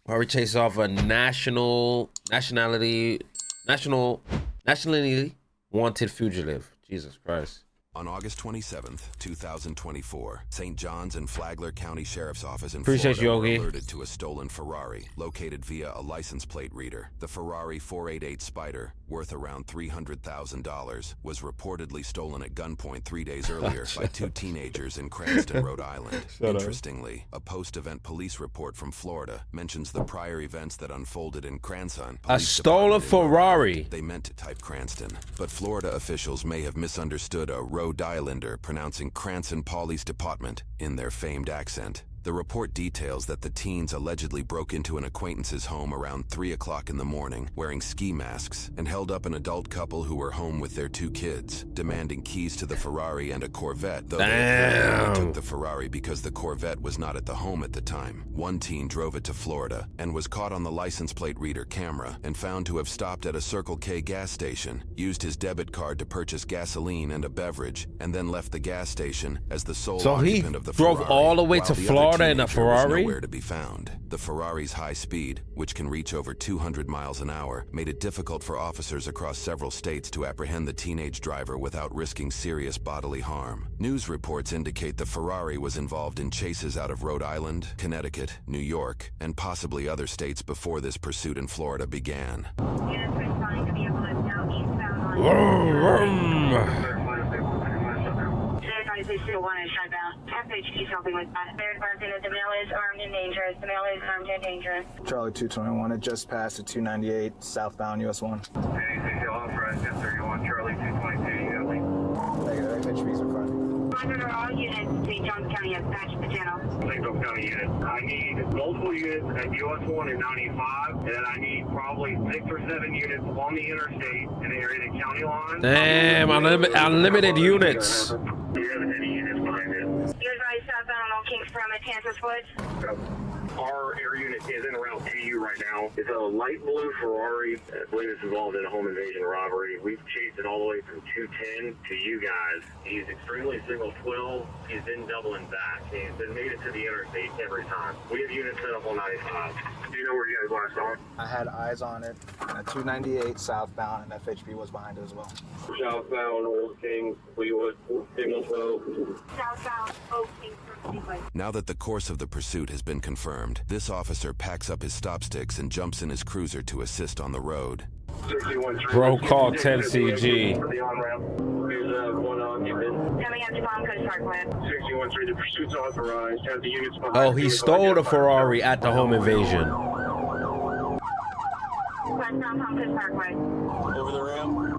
Ferrari chases off a nationally wanted fugitive. Jesus Christ. On August 27th, 2024, St. John's and Flagler County Sheriff's Office in Appreciate Florida were Yogi. alerted to a stolen Ferrari located via a license plate reader. The Ferrari 488 Spider, worth around $300,000, was reportedly stolen at gunpoint 3 days earlier by two teenagers in Cranston, Rhode Island. Interestingly, a post-event police report from Florida mentions the prior events that unfolded in Cranston. A stolen Ferrari. They meant to type Cranston, but Florida officials may have misunderstood a Rhode Islander pronouncing Cranston Police Department in their famed accent. The report details that the teens allegedly broke into an acquaintance's home around 3 o'clock in the morning, wearing ski masks, and held up an adult couple who were home with their 2 kids, demanding keys to the Ferrari and a Corvette, though they only took the Ferrari because the Corvette was not at the home at the time. One teen drove it to Florida and was caught on the license plate reader camera and found to have stopped at a Circle K gas station, used his debit card to purchase gasoline and a beverage, and then left the gas station as the sole occupant of the Ferrari. So he drove all the way to Florida in a Ferrari? Nowhere to be found. The Ferrari's high speed, which can reach over 200 miles an hour, made it difficult for officers across several states to apprehend the teenage driver without risking serious bodily harm. News reports indicate the Ferrari was involved in chases out of Rhode Island, Connecticut, New York, and possibly other states before this pursuit in Florida began. They still want to shut down. FHP's helping with that. They're advising that the male is armed and dangerous. The male is armed and dangerous. Charlie 221, it just passed at 298 southbound US 1. Anything authorized 1031 Charlie 222, Negative, FHP's in front. Monitor all units. St. Johns County has patched the channel. St. Johns County units. I need multiple units at US 1 and 95, and I need probably 6 or 7 units on the interstate in the area of the county line. Damn, unlimited units. Do you have any units behind it? You're advised southbound on Kings from Kansas Woods. Our air unit is en route to you right now. It's a light blue Ferrari. I believe it's involved in a home invasion robbery. We've chased it all the way from 210 to you guys. He's extremely single twill. He's been doubling back. He's been made it to the interstate every time. We have units set up on 95. Do you know where you guys last saw it? I had eyes on it at 298 southbound, and FHP was behind it as well. Southbound Old King, Fleetwood, Signal 12. Southbound Oak Kings from Fleetwood. Now that the course of the pursuit has been confirmed, this officer packs up his stop sticks and jumps in his cruiser to assist on the road. Bro called 10CG. For the on-ramp. Here's one occupant. Coming up to Palm Coast Parkway. 613, the pursuit's authorized. Have the units behind. Oh, he stole the Ferrari at the home invasion. Westbound Palm Coast Parkway. Over the ramp.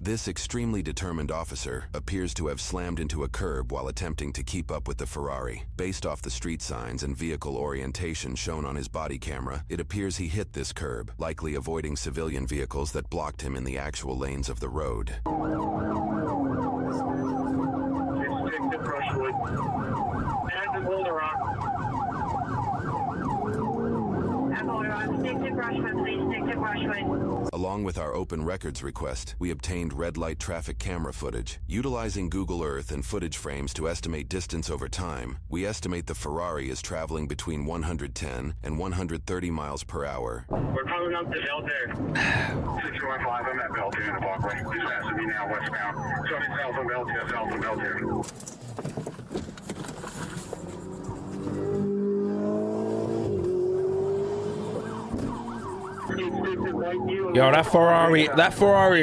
This extremely determined officer appears to have slammed into a curb while attempting to keep up with the Ferrari. Based off the street signs and vehicle orientation shown on his body camera, it appears he hit this curb, likely avoiding civilian vehicles that blocked him in the actual lanes of the road. Stick to Brushwood. And the Boulder Rock. Stick to Brushwood, please. Stick to Brushwood. Along with our open records request, we obtained red light traffic camera footage. Utilizing Google Earth and footage frames to estimate distance over time, we estimate the Ferrari is traveling between 110 and 130 miles per hour. We're coming up to Belter. 615, I'm at Belter in the Parkway. Just passing me now westbound. Coming south of Belter, south of Belter. Yo, that Ferrari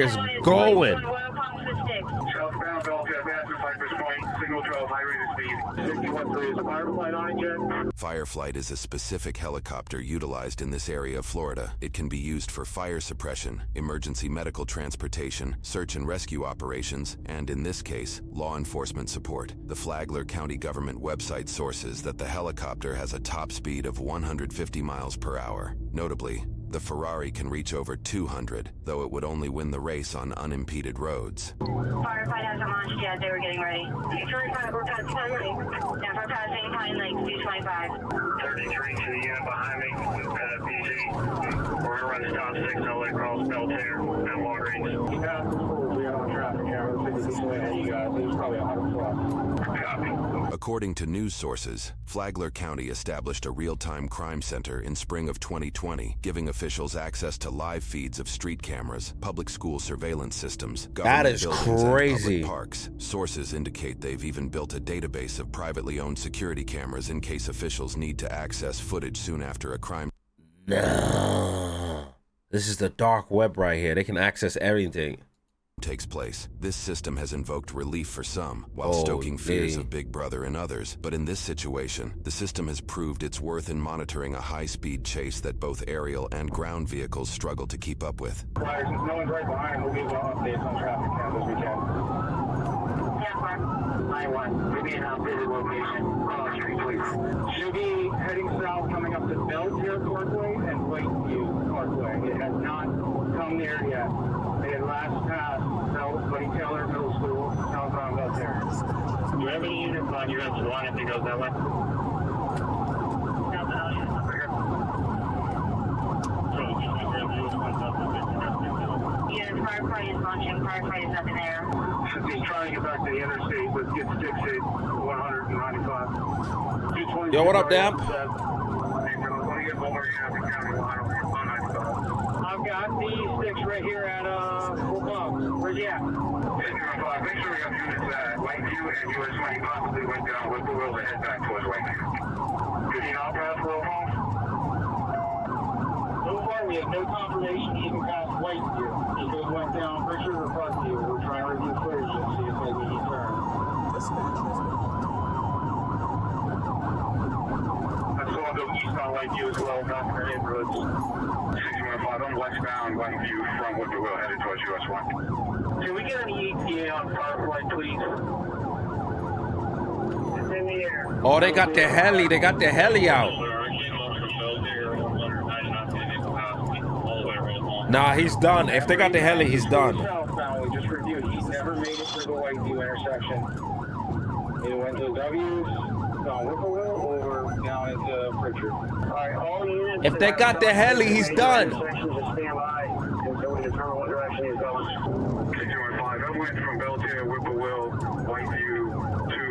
is going. Southbound Belter, Master Cypress Point, signal 12, high rate of speed. 613 is a Fireflight on it, Jet? Fireflight is a specific helicopter utilized in this area of Florida. It can be used for fire suppression, emergency medical transportation, search and rescue operations, and in this case, law enforcement support. The Flagler County government website sources that the helicopter has a top speed of 150 miles per hour. Notably, the Ferrari can reach over 200, though it would only win the race on unimpeded roads. Firefight hasn't launched yet. They were getting ready. 225, we're passing Pine Lake. Now we're passing Pine Lake, 225. 33 to the unit behind me, PG. We're gonna run stop 6 all the way across Belter at Walgreens. Yeah, we are on traffic camera. This way, you guys. It's probably 100 plus. Copy. According to news sources, Flagler County established a real-time crime center in spring of 2020, giving officials access to live feeds of street cameras, public school surveillance systems, government buildings, and public parks. Sources indicate they've even built a database of privately owned security cameras in case officials need to access footage soon after a crime. No. This is the dark web right here. They can access everything. Takes place. This system has invoked relief for some, while stoking fears of Big Brother in others. But in this situation, the system has proved its worth in monitoring a high-speed chase that both aerial and ground vehicles struggle to keep up with. Since no one's right behind, we'll give updates on traffic count as we can. 9-1. Give me an updated location. Street, please. Should be heading south, coming up to Beltier Parkway and Whiteview Parkway. It has not come there yet. They had last passed Buddy Taylor Middle School, southbound Beltier. Do you have any units on US 1 if it goes that way? Yeah, firefight is launching. Firefight is up in there. Since he's trying to get back to the interstate, let's get 6-8, 195. Yo, what up, Damp? I've got these sticks right here at Fort Boggs. Where's he at? Make sure we have units at Lakeview and US 20 possibly went down with the wheel to head back towards Lakeview. Did he not pass Will home? So far, we have no confirmation he even passed Whiteview. He just went down Richard or Buckview. We're trying to review footage and see if maybe he turned. That's going to go east on Lakeview as well, not for neighborhoods. 615 on westbound Lakeview from Whippoorwill headed towards US 1. Can we get an ETA on Firefly, please? It's in the air. Oh, they got the heli. They got the heli out. Nah, he's done. If they got the heli, he's done. Southbound, we just reviewed. He's never made it through the Whiteview intersection. He went to W's, down Whippoorwill, or down into Pritchard. All right, all units. If they got the heli, he's done. Stand by until we determine what direction he's going. 615. I went from Beltier, Whippoorwill, Whiteview to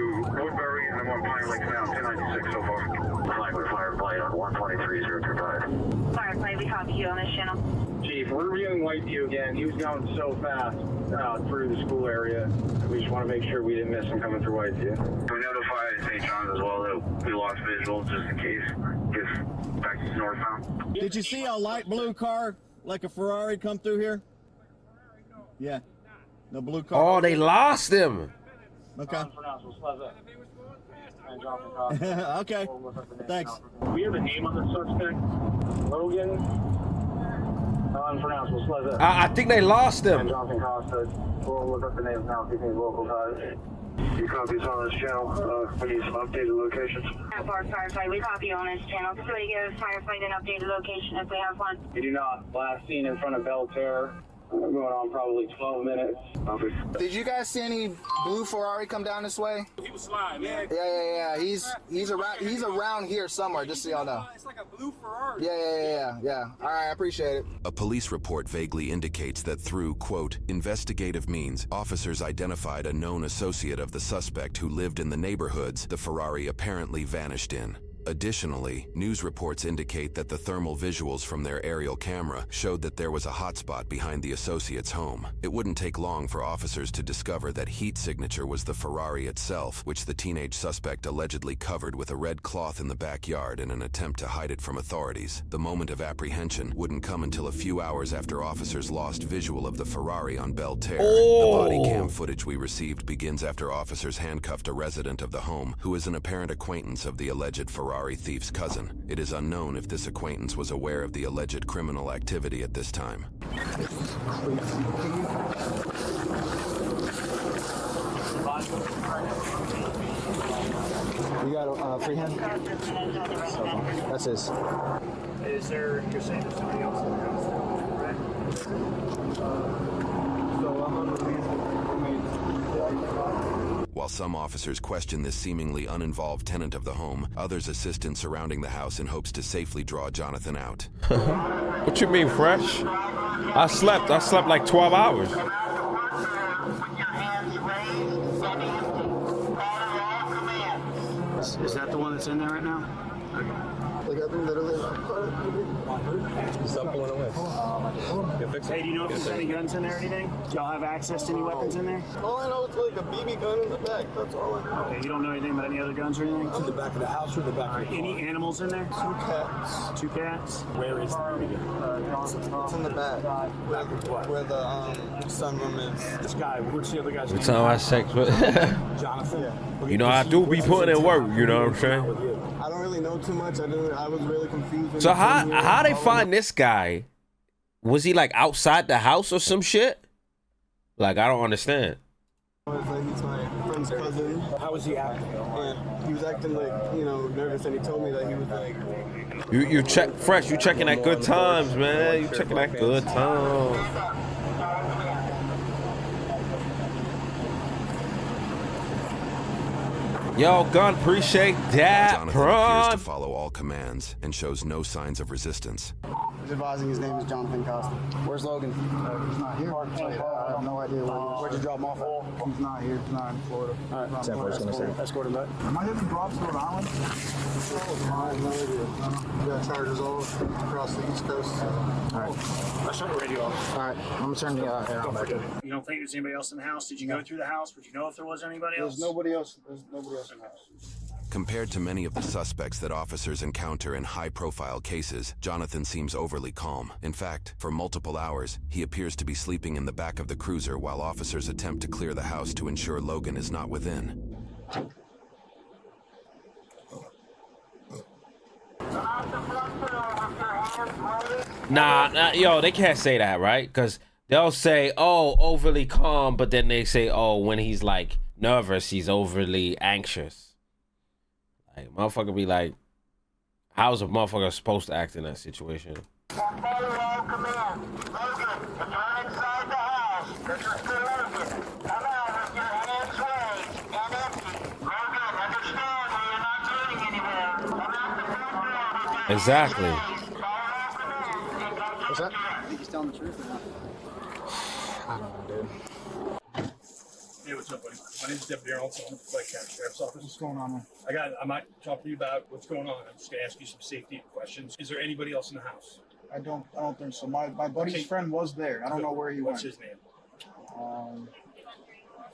Woodbury, and I'm on Pine Lake now, 1096 so far. Flagler Firefly on 123.035. Firefly, we copy you on this channel. Chief, we're reviewing Whiteview again. He was going so fast through the school area. We just want to make sure we didn't miss him coming through Whiteview. We notified St. John's as well that we lost visual just in case. Just back to northbound. Did you see a light blue car like a Ferrari come through here? Yeah. The blue car. Oh, they lost him. Okay. Okay. Thanks. We have a name on the suspect. Logan. Unpronounceable. Sleza. I think they lost him. Johnson Costa. We'll look up the names now. See if he's local ties. You copies on this channel. We need some updated locations. Firefly, we copy you on this channel. So we give Firefly an updated location if we have one. We do not. Last seen in front of Belterre. We're going on probably 12 minutes. Did you guys see any blue Ferrari come down this way? He was sliding, man. Yeah. He's around here somewhere, just so y'all know. It's like a blue Ferrari. Yeah. All right, I appreciate it. A police report vaguely indicates that through, quote, investigative means, officers identified a known associate of the suspect who lived in the neighborhoods the Ferrari apparently vanished in. Additionally, news reports indicate that the thermal visuals from their aerial camera showed that there was a hotspot behind the associate's home. It wouldn't take long for officers to discover that heat signature was the Ferrari itself, which the teenage suspect allegedly covered with a red cloth in the backyard in an attempt to hide it from authorities. The moment of apprehension wouldn't come until a few hours after officers lost visual of the Ferrari on Belterre. The body cam footage we received begins after officers handcuffed a resident of the home who is an apparent acquaintance of the alleged Ferrari thief's cousin. It is unknown if this acquaintance was aware of the alleged criminal activity at this time. You got a free hand? That's his. Is there, you're saying there's somebody else in the house, right? So I'm on the While some officers question this seemingly uninvolved tenant of the home, others assist in surrounding the house in hopes to safely draw Jonathan out. What you mean, fresh? I slept like 12 hours. that the one that's in there right now? Like, I think literally. Stop pulling away. Hey, do you know if there's any guns in there or anything? Do y'all have access to any weapons in there? All I know is like a BB gun in the back. That's all I know. Okay, you don't know anything about any other guns or anything? To the back of the house or the back of the Any animals in there? 2 cats. 2 cats? Where is the BB gun? It's in the back. Where the sunroom is. This guy, what's the other guy's Every name? time I sex with, Jonathan. you know, I do be putting in work. You know what I'm saying? I don't really know too much. I was really confused. So how they find this guy? Was he like outside the house or some shit? Like, I don't understand. He's my friend's cousin. How was he acting? And he was acting like, you know, nervous, and he told me that he was like. You check fresh. You checking at good times, man. You checking at good times. Yo, gun, appreciate that. Jonathan appears to follow all commands and shows no signs of resistance. He's advising his name is Jonathan Costa. Where's Logan? He's not here. I have no idea where he is. Where'd you drop him off at? He's not here. He's not in Florida. All right. San Francisco. Escort him back. Am I hitting drops to Rhode Island? I have no idea. We got chargers all across the East Coast. All right. Let's shut the radio off. All right. I'm going to turn the air on back in. You don't think there's anybody else in the house? Did you go through the house? Would you know if there was anybody else? There's nobody else in the house. Compared to many of the suspects that officers encounter in high-profile cases, Jonathan seems overly calm. In fact, for multiple hours, he appears to be sleeping in the back of the cruiser while officers attempt to clear the house to ensure Logan is not within. Nah, yo, they can't say that, right? Because they'll say, oh, overly calm, but then they say, oh, when he's like nervous, he's overly anxious. Like, motherfucker be like, how's a motherfucker supposed to act in that situation? Exactly. What's that? I think he's telling the truth or not? I don't know, dude. Hey, what's up, buddy? My name's Deputy Arnold, I'm with the County Sheriff's Office. What's going on, man? I might talk to you about what's going on. I'm just gonna ask you some safety questions. Is there anybody else in the house? I don't think so. My buddy's Okay. friend was there. I don't know where he went. What's his name?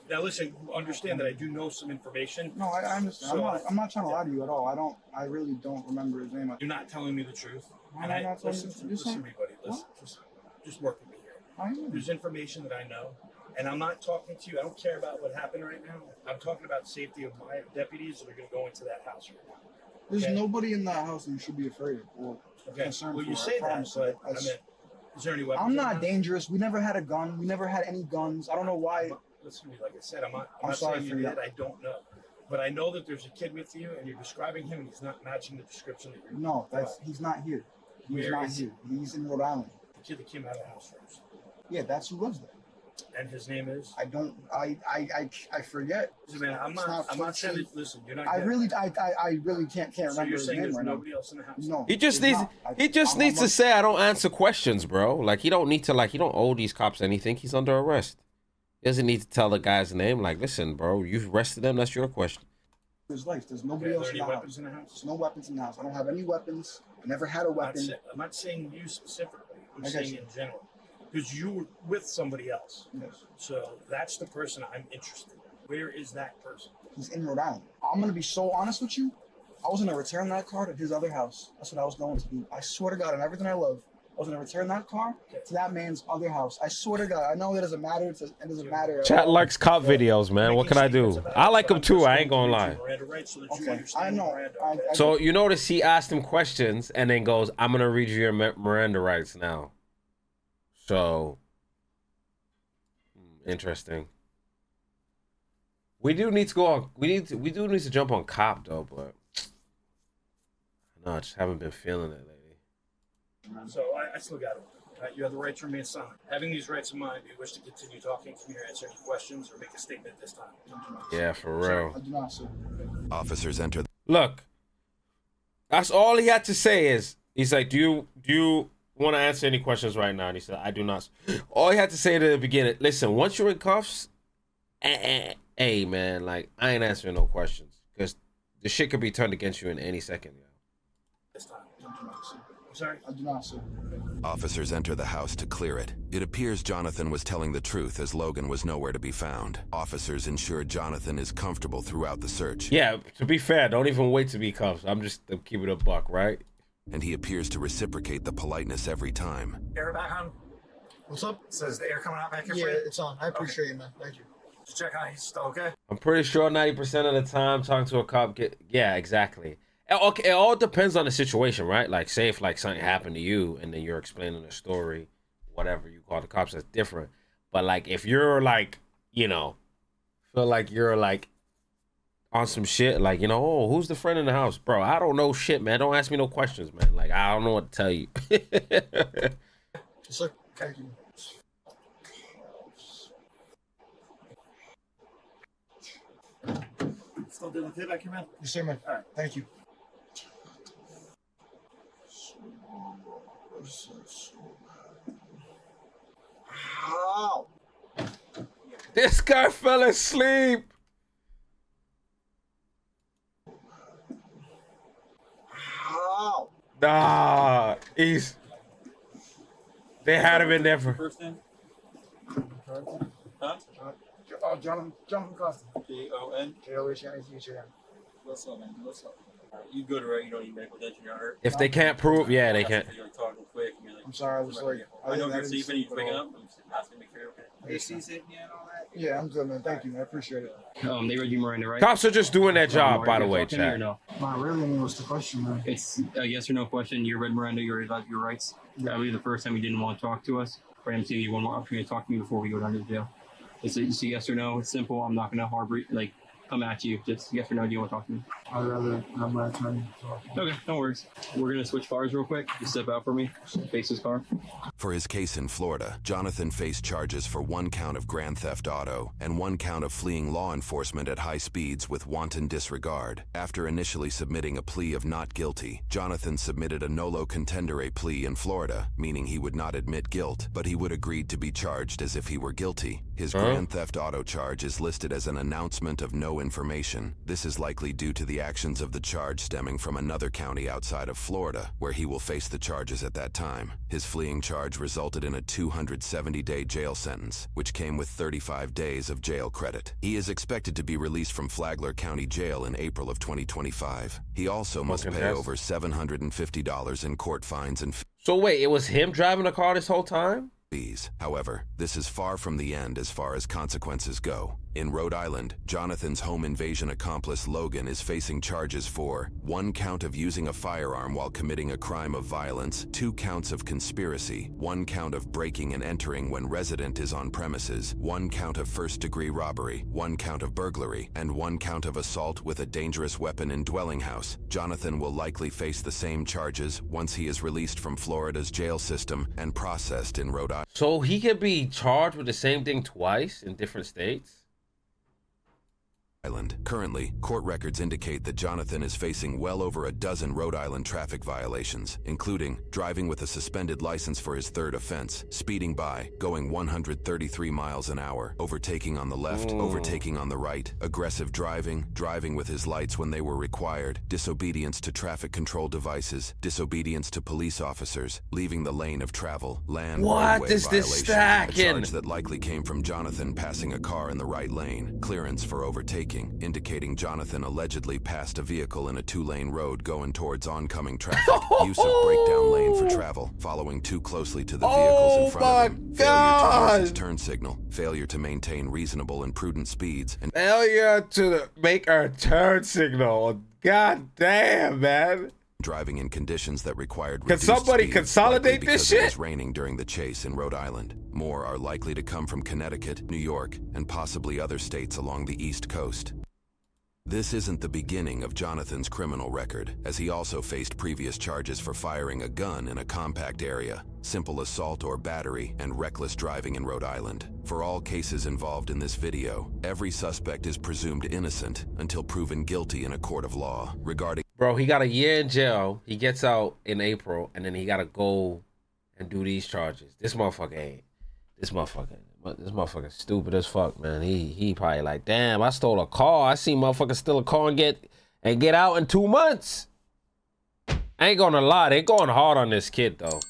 Now listen, understand that I do know some information. No, I understand. So, I'm not trying to lie to you at all. I really don't remember his name. You're not telling me the truth. Why And am I not telling you the truth? listen to me, buddy. Listen, just work with me here. I am. There's information that I know, and I'm not talking to you. I don't care about what happened right now. I'm talking about the safety of my deputies that are going to go into that house right now. There's Okay. nobody in that house that you should be afraid of or Okay. concerned Well, for. you say I that, promise but you. I mean, is there any weapons? I'm in the not house? dangerous. We never had a gun. We never had any guns. I don't know why. Listen to me, like I said, I'm I'm not sorry saying for you you. did. I don't know, but I know that there's a kid with you, and you're describing him, and he's not matching the description that you're. No, he's not here. He's Where not is he? here. He's in Rhode Island. The kid that came out of the house first, Yeah, that's who lives there. and his name is. I forget. Listen, man, I'm It's not saying. Quincy. Listen, you're not. I getting really, it. I really can't So remember you're his saying name there's right now. nobody else in the house? No, He just there's needs not. he just I'm needs to not- say I don't answer questions, bro. Like, he don't need to, like, he don't owe these cops anything. He's under arrest. He doesn't need to tell the guy's name. Like, listen, bro, you've arrested him. That's your question. There's life. There's Okay, nobody are else there in any the weapons house. in the house? There's no weapons in the house. I don't have any weapons. I never had a I'm weapon. not saying you specifically. I'm I got saying you. in general, because you were with somebody else. Yes. So that's the person I'm interested in. Where is that person? He's in Rhode Island. I'm gonna be so honest with you. I was gonna return that car to his other house. That's what I was going to do. I swear to God, on everything I love, I was gonna return that car to that man's other house. I swear to God. I know it doesn't matter. It doesn't matter. at Chat all. likes cop videos, man. What can I do? I like him too. I ain't gonna lie. Okay, I know. I So you notice he asked him questions and then goes, "I'm gonna read you your Miranda rights now." So interesting. We do need to go on. We do need to jump on cop though, but no, I just haven't been feeling it lately. So I still got it. You have the right to remain silent. Having these rights in mind, do you wish to continue talking? Can you answer any questions or make a statement at this time? Yeah, for real. I do not, sir. Officers enter. Look, that's all he had to say is, he's like, do you want to answer any questions right now? And he said, I do not. All he had to say at the beginning, listen, once you're in cuffs, hey man, like, I ain't answering no questions, because the shit could be turned against you in any second. Yo. This time. I'm sorry? I do not, sir. Officers enter the house to clear it. It appears Jonathan was telling the truth as Logan was nowhere to be found. Officers ensure Jonathan is comfortable throughout the search. Yeah, to be fair, don't even wait to be cuffed. I'm keeping it a buck, right? And he appears to reciprocate the politeness every time. Air back on. What's up? Says the air coming out back here Yeah, for you? it's on. I appreciate you, man. Thank you. Just check on it. He's still okay? I'm pretty sure 90% of the time talking to a cop yeah, exactly. Okay, it all depends on the situation, right? Like, say if like something happened to you and then you're explaining a story, whatever you call the cops, that's different. But like, if you're like, you know, feel like you're like on some shit, like, you know, oh, who's the friend in the house, bro? I don't know shit, man. Don't ask me no questions, man. Like, I don't know what to tell you. Yes, sir. Thank you. Still doing the back here, man? Yes, sir, man. All right. Thank you. Ow! This guy fell asleep. Ow! Nah, they had him in there for. First name? Huh? Jonathan Costa. Jon. J-O-H-N-A-T-H-A-N. What's up, man? What's up? You good, right? You don't need medical attention. You're hurt. If they can't prove, yeah, they can't. You're talking quick. And you're like, I'm sorry, I was like... I know if you're didn't sleeping, sleep you're at waking all. up. I'm just asking to make sure you're okay. AC's hitting you and all that? Yeah, I'm good, man. Thank you, man. I appreciate it. They read you Miranda, right? Cops are just doing their job, Are by you the way, talking to me or chat. no? Not really. I mean, what's the question, man? It's a yes or no question. You read Miranda. You read your rights. I believe the first time you didn't want to talk to us. For him to give you one more opportunity to talk to me before we go down to jail. It's a yes or no. It's simple. I'm not going to harbor like come at you. Just yes or no. Do you want to talk to me? I'd rather have my attorney talk. Okay, no worries. We're going to switch cars real quick. Just step out for me. Face this car. For his case in Florida, Jonathan faced charges for 1 count of grand theft auto and 1 count of fleeing law enforcement at high speeds with wanton disregard. After initially submitting a plea of not guilty, Jonathan submitted a nolo contendere plea in Florida, meaning he would not admit guilt, but he would agree to be charged as if he were guilty. His grand theft auto charge is listed as an announcement of no information. This is likely due to the actions of the charge stemming from another county outside of Florida, where he will face the charges at that time. His fleeing charge resulted in a 270-day jail sentence, which came with 35 days of jail credit. He is expected to be released from Flagler County Jail in April of 2025. He also must pay over $750 in court fines and So wait, it was him driving the car this whole time? fees. However, this is far from the end as far as consequences go. In Rhode Island, Jonathan's home invasion accomplice Logan is facing charges for 1 count of using a firearm while committing a crime of violence, 2 counts of conspiracy, 1 count of breaking and entering when resident is on premises, 1 count of first-degree robbery, 1 count of burglary, and 1 count of assault with a dangerous weapon in dwelling house. Jonathan will likely face the same charges once he is released from Florida's jail system and processed in Rhode Island. So he could be charged with the same thing twice in different states? Currently, court records indicate that Jonathan is facing well over a dozen Rhode Island traffic violations, including driving with a suspended license for his 3rd offense, speeding by, going 133 miles an hour, overtaking on the left, overtaking on the right, aggressive driving, driving with his lights when they were required, disobedience to traffic control devices, disobedience to police officers, leaving the lane of travel, land roadway is this violation, stacking? a charge that likely came from Jonathan passing a car in the right lane, clearance for overtaking, indicating Jonathan allegedly passed a vehicle in a 2-lane road going towards oncoming traffic, use of breakdown lane for travel, following too closely to the vehicles in front of him, failure to use his turn signal, failure to maintain reasonable and prudent speeds, and failure to make a turn signal. God damn, man. driving in conditions that required Can reduced somebody speed, consolidate likely this because it shit? was raining during the chase in Rhode Island. More are likely to come from Connecticut, New York, and possibly other states along the East Coast. This isn't the beginning of Jonathan's criminal record, as he also faced previous charges for firing a gun in a compact area, simple assault or battery, and reckless driving in Rhode Island. For all cases involved in this video, every suspect is presumed innocent until proven guilty in a court of law. Regarding Bro, he got a year in jail. He gets out in April, and then he got to go and do these charges. This motherfucker stupid as fuck, man. He probably like, damn, I stole a car. I seen motherfuckers steal a car and and get out in 2 months. I ain't gonna lie, they going hard on this kid though.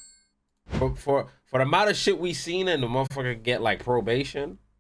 For the amount of shit we seen and the motherfucker get like probation.